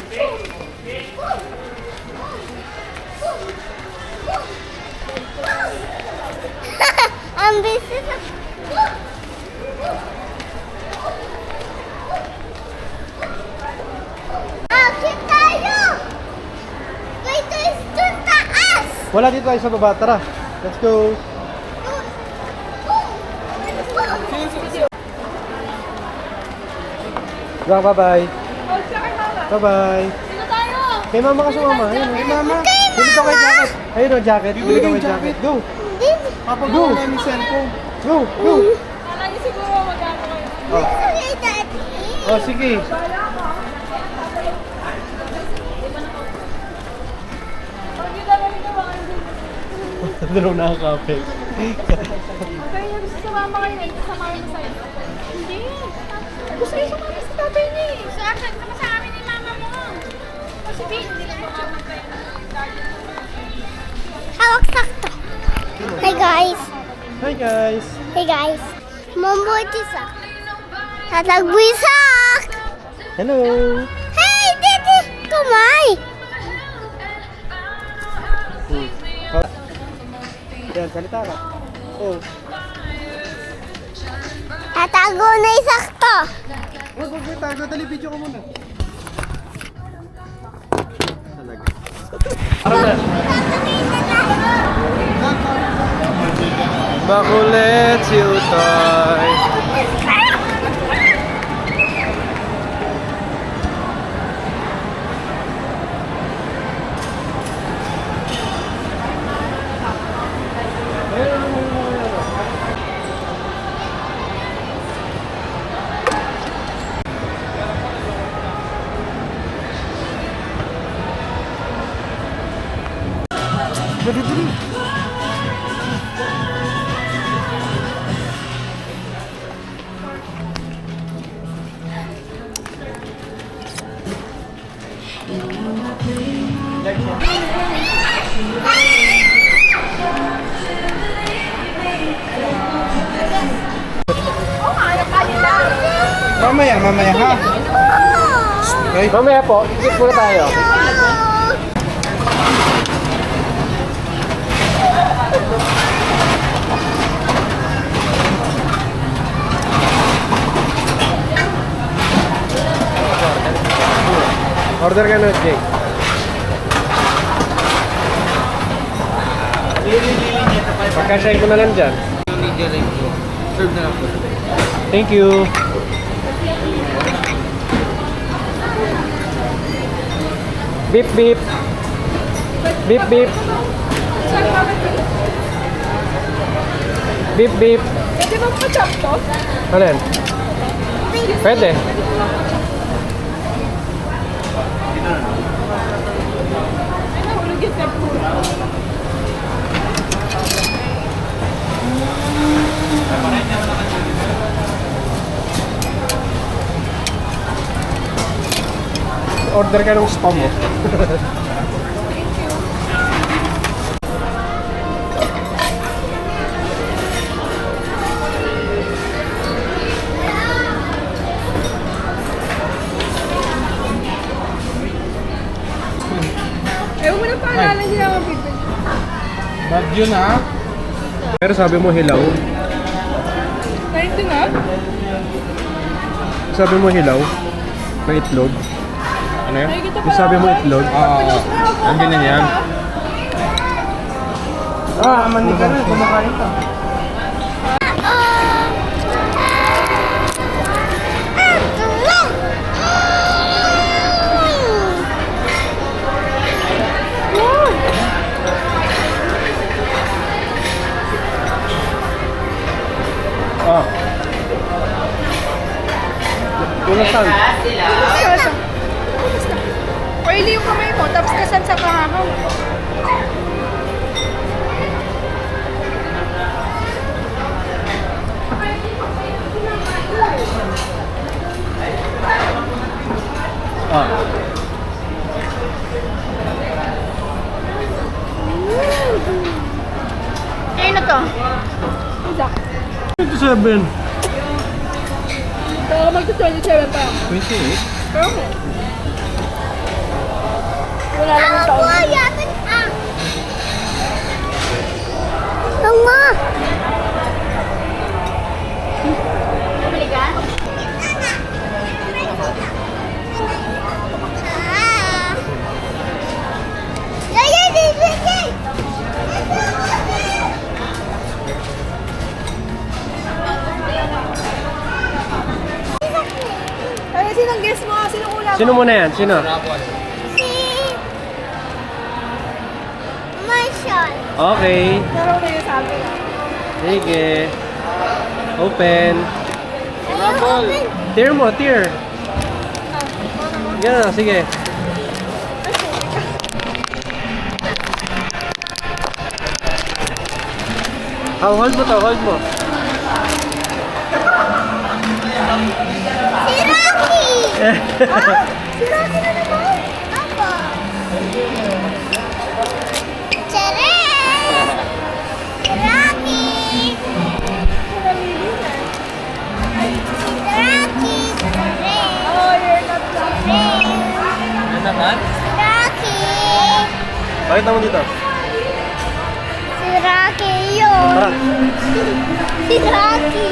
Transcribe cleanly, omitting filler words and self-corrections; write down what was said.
Ang bisis na... Akit tayo! Dito is dun taas! Wala dito tayo sa baba. Tara. Let's go. Bye bye. Bye-bye. Sino tayo? Kay mama ka sumama. Ayun, kay mama. Bili ko kay jacket. Ayun o, jacket. Bili ko kay jacket. Go. Hindi. Go. Go. Go. Kala niyo siguro magkano kayo. Oh. Sorry, Daddy. Oh, sige. Dalaw na ang kape. Kaya niya gusto sumama kayo na sumama mo sa'yo. Hindi. Gusto niya sumama sa tatay niya eh. Sa akin, sama sa amin ni mama mo. Kasi hindi lang sumama kayo. Hawak sakto. Hi guys. Hi guys. Hey guys. Mambotisak. Tatagbisak. Hello. Hey, Didi. Tumay. Yan, salita ka. Oh. Tatago na isakto. Wait, tago. Dali, video ko muna. Talaga. Bakulit si Utoy. Dali. Mamaya ha. Okay. Mamaya po, ikot muna tayo. Order ka na, Jake. Pagkasyahin ko na lang dyan. Serve na lang po. Thank you. Beep beep. Beep beep. Beep beep. Pwede ba pa-chop to? Alin? Pwede. Ay, nahulog yung step food. Order ka ng spam mo. Ewan mo na paalala niya ang pipin. Bad yun ha? Pero sabi mo hilaw. 19 na? Sabi mo hilaw. May itlog. Ano yun? Yung sabi mo itlog. Oo. Ang ganyan yan. Mani ka na. Kumakain ka. Ulasan. Oily yung kamay mo, tapos kasan sa kahahaw. Ayun na to. Isak. 27. Baka magto-27 pa. 28? Pero Sino muna yan? Sino? Si Marshall. Okay. Laro na yung sabi. Sige. Open. Open. Tear mo, tear. Ganun, sige. Hold mo to, hold mo. Si Rocky. Si Rocky na naman. Ako. Charan! Si Rocky. Si Rocky. Charan. Oh, you're not laughing. Charan. Ano naman? Si Rocky. Pakita mo dito. Si Rocky yun. Tara. Si Rocky.